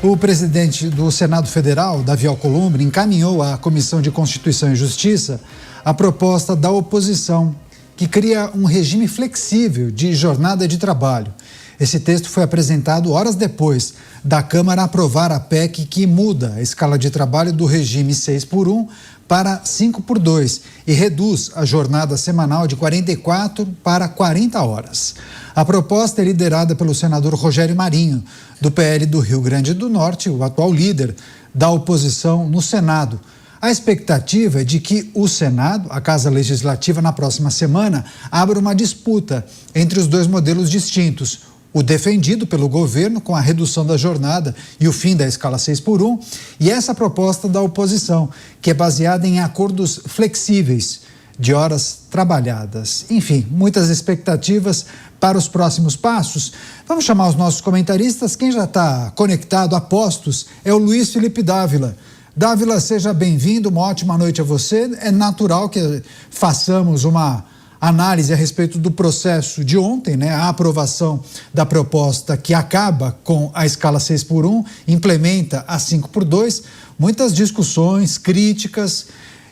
O presidente do Senado Federal, Davi Alcolumbre, encaminhou à Comissão de Constituição e Justiça a proposta da oposição, que cria um regime flexível de jornada de trabalho. Esse texto foi apresentado horas depois da Câmara aprovar a PEC que muda a escala de trabalho do regime 6x1 para 5x2 e reduz a jornada semanal de 44 para 40 horas. A proposta é liderada pelo senador Rogério Marinho, do PL do Rio Grande do Norte, o atual líder da oposição no Senado. A expectativa é de que o Senado, a Casa Legislativa, na próxima semana, abra uma disputa entre os dois modelos distintos. O defendido pelo governo com a redução da jornada e o fim da escala 6x1 e essa proposta da oposição, que é baseada em acordos flexíveis de horas trabalhadas. Enfim, muitas expectativas para os próximos passos. Vamos chamar os nossos comentaristas. Quem já está conectado a postos é o Luiz Felipe Dávila. Dávila, seja bem-vindo, uma ótima noite a você. É natural que façamos uma análise a respeito do processo de ontem, né? A aprovação da proposta que acaba com a escala 6x1, implementa a 5x2, muitas discussões, críticas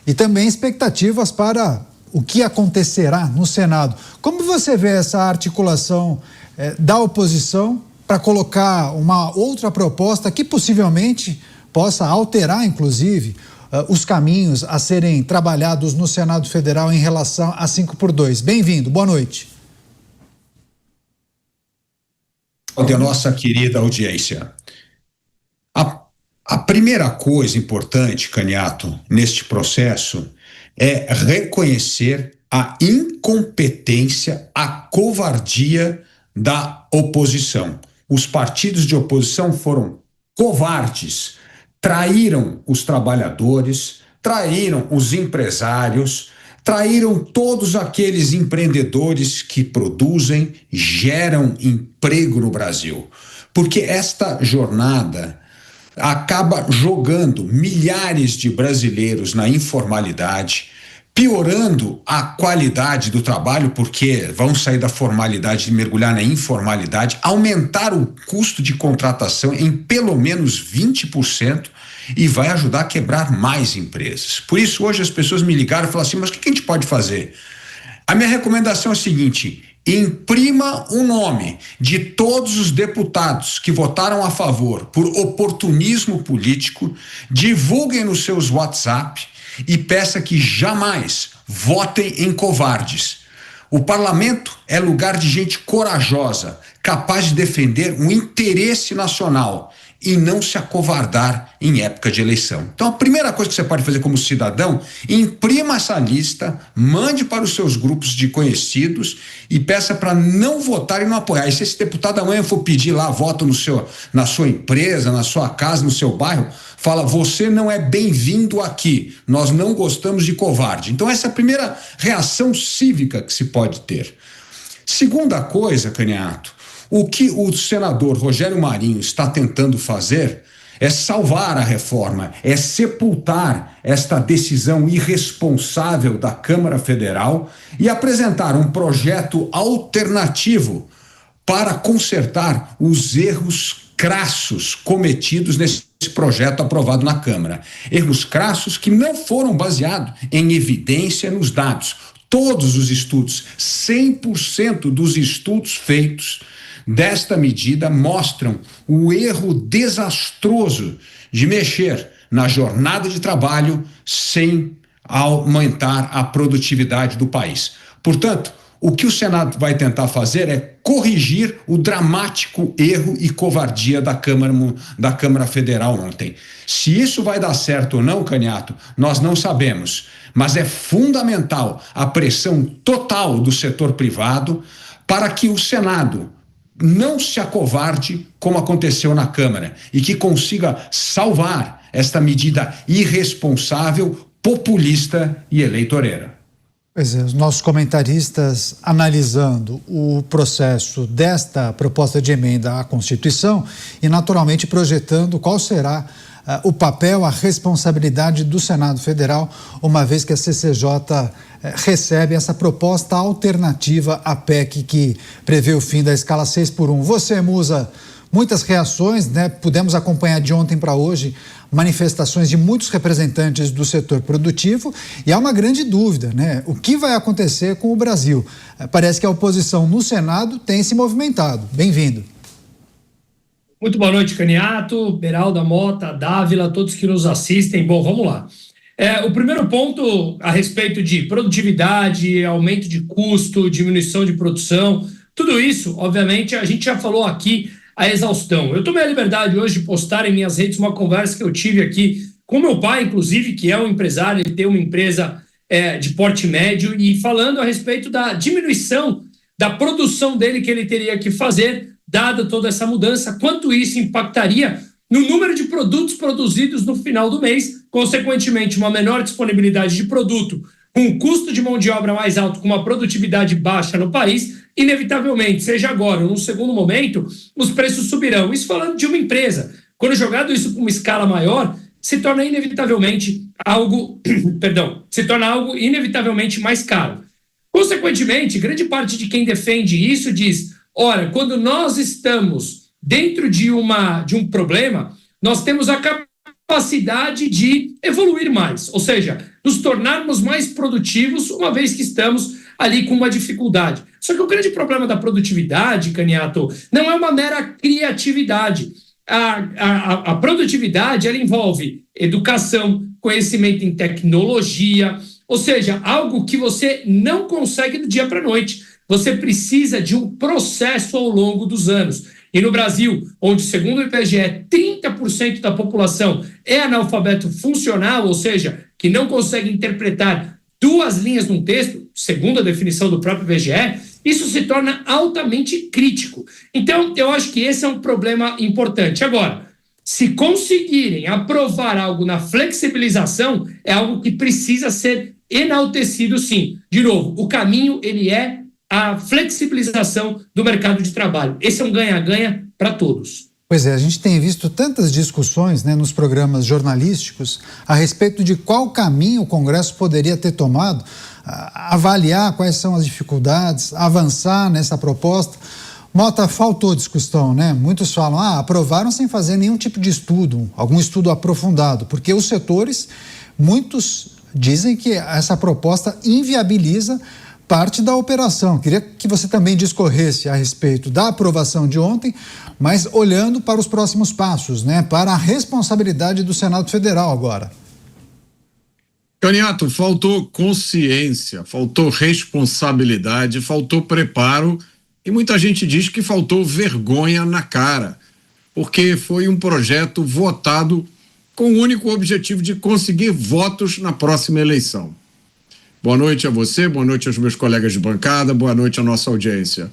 e também expectativas para o que acontecerá no Senado. Como você vê essa articulação da oposição para colocar uma outra proposta que possivelmente possa alterar, inclusive, os caminhos a serem trabalhados no Senado Federal em relação a 5x2. Bem-vindo, boa noite. Da nossa querida audiência. A primeira coisa importante, Caniato, neste processo é reconhecer a incompetência, a covardia da oposição. Os partidos de oposição foram covardes, traíram os trabalhadores, traíram os empresários, traíram todos aqueles empreendedores que produzem, geram emprego no Brasil. Porque esta jornada acaba jogando milhares de brasileiros na informalidade, piorando a qualidade do trabalho, porque vão sair da formalidade e mergulhar na informalidade, aumentar o custo de contratação em pelo menos 20% e vai ajudar a quebrar mais empresas. Por isso, hoje as pessoas me ligaram e falaram assim, mas o que a gente pode fazer? A minha recomendação é a seguinte: imprima o nome de todos os deputados que votaram a favor por oportunismo político, divulguem nos seus WhatsApp e peça que jamais votem em covardes. O parlamento é lugar de gente corajosa, capaz de defender um interesse nacional e não se acovardar em época de eleição. Então, a primeira coisa que você pode fazer como cidadão, imprima essa lista, mande para os seus grupos de conhecidos e peça para não votar e não apoiar. E se esse deputado amanhã for pedir lá voto na sua empresa, na sua casa, no seu bairro, fala, você não é bem-vindo aqui, nós não gostamos de covarde. Então, essa é a primeira reação cívica que se pode ter. Segunda coisa, Caniato, o que o senador Rogério Marinho está tentando fazer é salvar a reforma, é sepultar esta decisão irresponsável da Câmara Federal e apresentar um projeto alternativo para consertar os erros crassos cometidos nesse projeto aprovado na Câmara. Erros crassos que não foram baseados em evidência nos dados. Todos os estudos, 100% dos estudos feitos desta medida mostram o erro desastroso de mexer na jornada de trabalho sem aumentar a produtividade do país. Portanto, o que o Senado vai tentar fazer é corrigir o dramático erro e covardia da Câmara Federal ontem. Se isso vai dar certo ou não, Caniato, nós não sabemos, mas é fundamental a pressão total do setor privado para que o Senado não se acovarde como aconteceu na Câmara e que consiga salvar esta medida irresponsável, populista e eleitoreira. Pois é, os nossos comentaristas analisando o processo desta proposta de emenda à Constituição e naturalmente projetando qual será o papel, a responsabilidade do Senado Federal, uma vez que a CCJ recebe essa proposta alternativa à PEC que prevê o fim da escala 6x1. Você, Musa, muitas reações, né? Pudemos acompanhar de ontem para hoje manifestações de muitos representantes do setor produtivo e há uma grande dúvida, né? O que vai acontecer com o Brasil? Parece que a oposição no Senado tem se movimentado. Bem-vindo. Muito boa noite, Caniato, Beralda, Mota, Dávila, todos que nos assistem. Bom, vamos lá. O primeiro ponto a respeito de produtividade, aumento de custo, diminuição de produção, tudo isso, obviamente, a gente já falou aqui a exaustão. Eu tomei a liberdade hoje de postar em minhas redes uma conversa que eu tive aqui com meu pai, inclusive, que é um empresário, ele tem uma empresa de porte médio, e falando a respeito da diminuição da produção dele que ele teria que fazer, dada toda essa mudança, quanto isso impactaria no número de produtos produzidos no final do mês, consequentemente uma menor disponibilidade de produto, com um custo de mão de obra mais alto, com uma produtividade baixa no país, inevitavelmente, seja agora ou num segundo momento, os preços subirão. Isso falando de uma empresa. Quando jogado isso com uma escala maior, se torna inevitavelmente algo, se torna algo inevitavelmente mais caro. Consequentemente, grande parte de quem defende isso diz, ora, quando nós estamos dentro de um problema, nós temos a capacidade de evoluir mais, ou seja, nos tornarmos mais produtivos, uma vez que estamos ali com uma dificuldade. Só que o grande problema da produtividade, Caniato, não é uma mera criatividade. A produtividade, ela envolve educação, conhecimento em tecnologia, ou seja, algo que você não consegue do dia para a noite. Você precisa de um processo ao longo dos anos. E no Brasil, onde, segundo o IBGE, 30% da população é analfabeto funcional, ou seja, que não consegue interpretar 2 linhas num texto, segundo a definição do próprio IBGE, isso se torna altamente crítico. Então, eu acho que esse é um problema importante. Agora, se conseguirem aprovar algo na flexibilização, é algo que precisa ser enaltecido, sim. De novo, o caminho, ele é a flexibilização do mercado de trabalho. Esse é um ganha-ganha para todos. Pois é, a gente tem visto tantas discussões, né, nos programas jornalísticos a respeito de qual caminho o Congresso poderia ter tomado, avaliar quais são as dificuldades, avançar nessa proposta. Mota, faltou discussão, né? Muitos falam, aprovaram sem fazer nenhum tipo de estudo, algum estudo aprofundado, porque os setores, muitos dizem que essa proposta inviabiliza parte da operação. Queria que você também discorresse a respeito da aprovação de ontem, mas olhando para os próximos passos, né? Para a responsabilidade do Senado Federal agora. Caniato, faltou consciência, faltou responsabilidade, faltou preparo e muita gente diz que faltou vergonha na cara, porque foi um projeto votado com o único objetivo de conseguir votos na próxima eleição. Boa noite a você, boa noite aos meus colegas de bancada, boa noite à nossa audiência.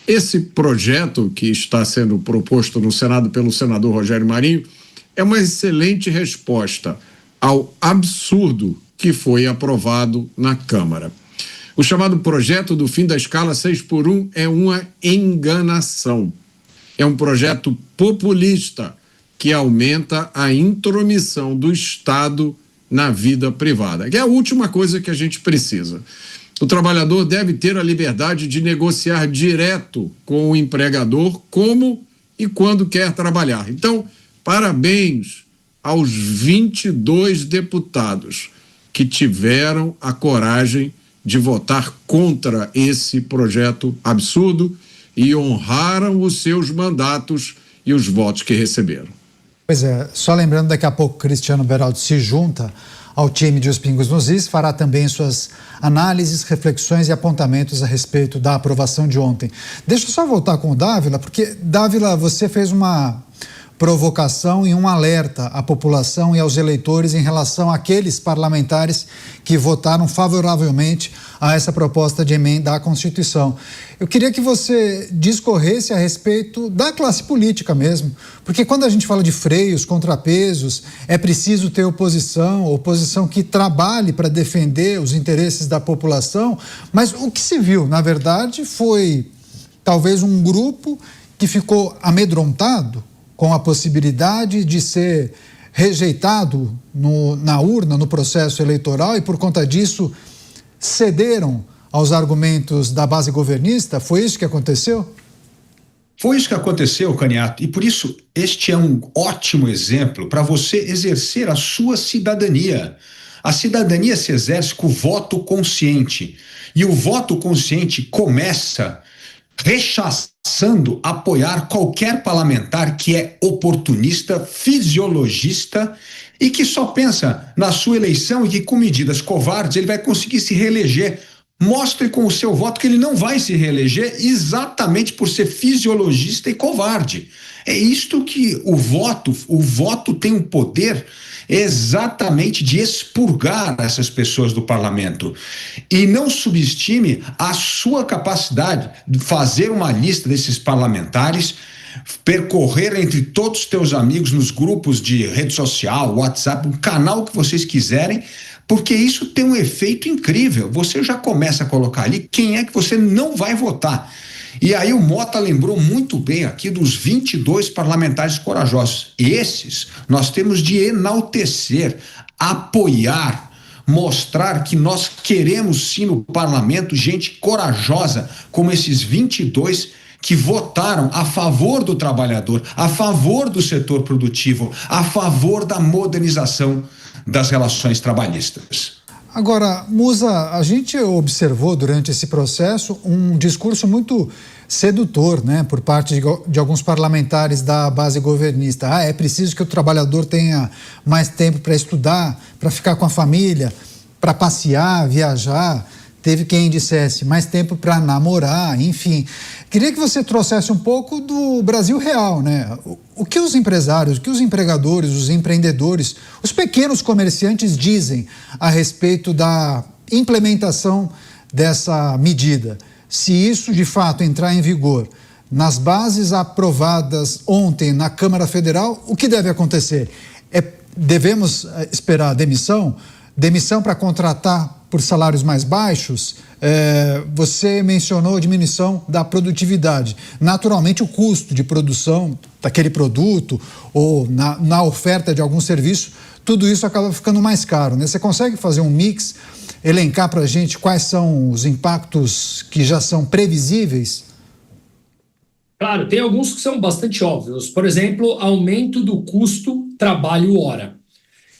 Esse projeto que está sendo proposto no Senado pelo senador Rogério Marinho é uma excelente resposta ao absurdo que foi aprovado na Câmara. O chamado projeto do fim da escala 6x1 é uma enganação. É um projeto populista que aumenta a intromissão do Estado na vida privada, que é a última coisa que a gente precisa. O trabalhador deve ter a liberdade de negociar direto com o empregador como e quando quer trabalhar. Então, parabéns aos 22 deputados que tiveram a coragem de votar contra esse projeto absurdo e honraram os seus mandatos e os votos que receberam. Pois é, só lembrando, daqui a pouco Cristiano Beraldo se junta ao time de Os Pingos nos Is, fará também suas análises, reflexões e apontamentos a respeito da aprovação de ontem. Deixa eu só voltar com o Dávila, porque, Dávila, você fez uma provocação e um alerta à população e aos eleitores em relação àqueles parlamentares que votaram favoravelmente a essa proposta de emenda à Constituição. Eu queria que você discorresse a respeito da classe política mesmo, porque quando a gente fala de freios, contrapesos, é preciso ter oposição que trabalhe para defender os interesses da população, mas o que se viu, na verdade, foi talvez um grupo que ficou amedrontado com a possibilidade de ser rejeitado na urna, no processo eleitoral, e por conta disso cederam aos argumentos da base governista? Foi isso que aconteceu? Foi isso que aconteceu, Caniato, e por isso este é um ótimo exemplo para você exercer a sua cidadania. A cidadania se exerce com o voto consciente. E o voto consciente começa rechaçando apoiar qualquer parlamentar que é oportunista, fisiologista e que só pensa na sua eleição e que com medidas covardes ele vai conseguir se reeleger. Mostre com o seu voto que ele não vai se reeleger exatamente por ser fisiologista e covarde. É isto que o voto tem um poder exatamente de expurgar essas pessoas do parlamento. E não subestime a sua capacidade de fazer uma lista desses parlamentares, percorrer entre todos os teus amigos nos grupos de rede social, WhatsApp, o canal que vocês quiserem, porque isso tem um efeito incrível. Você já começa a colocar ali quem é que você não vai votar. E aí o Mota lembrou muito bem aqui dos 22 parlamentares corajosos. Esses nós temos de enaltecer, apoiar, mostrar que nós queremos sim no parlamento gente corajosa como esses 22 que votaram a favor do trabalhador, a favor do setor produtivo, a favor da modernização das relações trabalhistas. Agora, Musa, a gente observou durante esse processo um discurso muito sedutor, né, por parte de alguns parlamentares da base governista. É preciso que o trabalhador tenha mais tempo para estudar, para ficar com a família, para passear, viajar. Teve quem dissesse mais tempo para namorar, enfim. Queria que você trouxesse um pouco do Brasil real, né? O que os empresários, o que os empregadores, os empreendedores, os pequenos comerciantes dizem a respeito da implementação dessa medida. Se isso de fato entrar em vigor nas bases aprovadas ontem na Câmara Federal, o que deve acontecer? Devemos esperar demissão? Demissão para contratar por salários mais baixos? Você mencionou a diminuição da produtividade. Naturalmente, o custo de produção daquele produto ou na oferta de algum serviço, tudo isso acaba ficando mais caro, né? Você consegue fazer um mix, elencar para a gente quais são os impactos que já são previsíveis? Claro, tem alguns que são bastante óbvios. Por exemplo, aumento do custo trabalho-hora.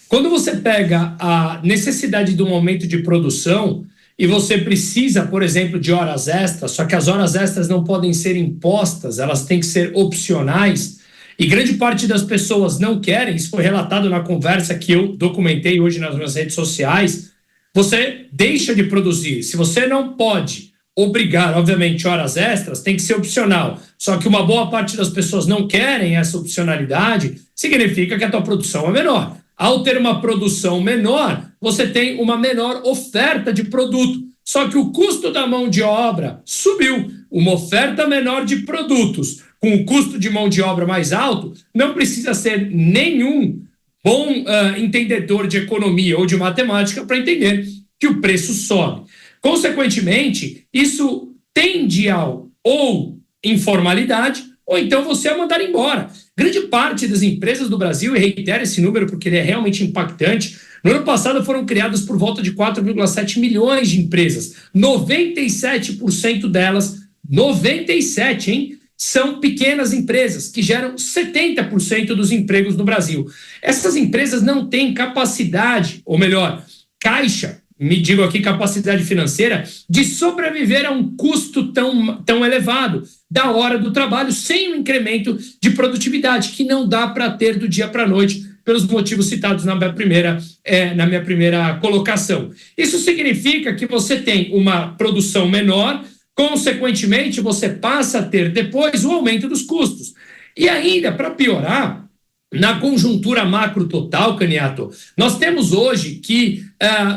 Quando você pega a necessidade de um aumento de produção e você precisa, por exemplo, de horas extras, só que as horas extras não podem ser impostas, elas têm que ser opcionais, e grande parte das pessoas não querem, isso foi relatado na conversa que eu documentei hoje nas minhas redes sociais, você deixa de produzir. Se você não pode obrigar, obviamente, horas extras, tem que ser opcional. Só que uma boa parte das pessoas não querem essa opcionalidade, significa que a tua produção é menor. Ao ter uma produção menor, você tem uma menor oferta de produto. Só que o custo da mão de obra subiu. Uma oferta menor de produtos com o custo de mão de obra mais alto, não precisa ser nenhum bom entendedor de economia ou de matemática para entender que o preço sobe. Consequentemente, isso tende ao ou informalidade ou então você a mandar embora. Grande parte das empresas do Brasil, e reitero esse número porque ele é realmente impactante, no ano passado foram criadas por volta de 4,7 milhões de empresas. 97% delas, 97%, hein, são pequenas empresas que geram 70% dos empregos no Brasil. Essas empresas não têm capacidade, ou melhor, caixa, me digo aqui capacidade financeira, de sobreviver a um custo tão elevado da hora do trabalho sem um incremento de produtividade, que não dá para ter do dia para a noite, pelos motivos citados na minha primeira colocação. Isso significa que você tem uma produção menor, consequentemente você passa a ter depois o aumento dos custos. E ainda, para piorar, na conjuntura macro total, Caniato, nós temos hoje que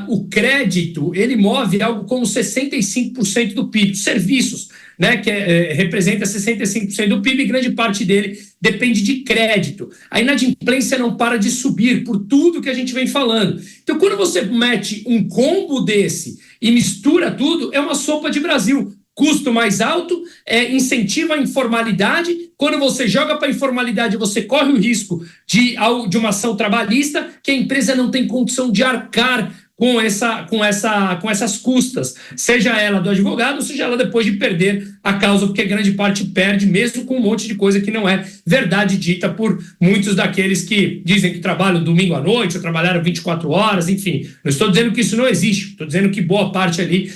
o crédito, ele move algo como 65% do PIB, serviços, né, que representa 65% do PIB, e grande parte dele depende de crédito. A inadimplência não para de subir por tudo que a gente vem falando. Então, quando você mete um combo desse e mistura tudo, é uma sopa de Brasil. Custo mais alto, incentiva a informalidade. Quando você joga para a informalidade, você corre o risco de uma ação trabalhista que a empresa não tem condição de arcar com essas custas, seja ela do advogado, seja ela depois de perder a causa, porque grande parte perde, mesmo com um monte de coisa que não é verdade dita por muitos daqueles que dizem que trabalham domingo à noite ou trabalharam 24 horas, enfim. Não estou dizendo que isso não existe, estou dizendo que boa parte ali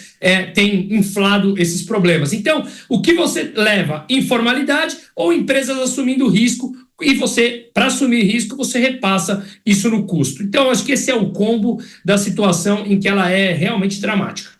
tem inflado esses problemas. Então, o que você leva? Informalidade ou empresas assumindo risco, e você, para assumir risco, você repassa isso no custo. Então, acho que esse é o combo da situação em que ela é realmente dramática.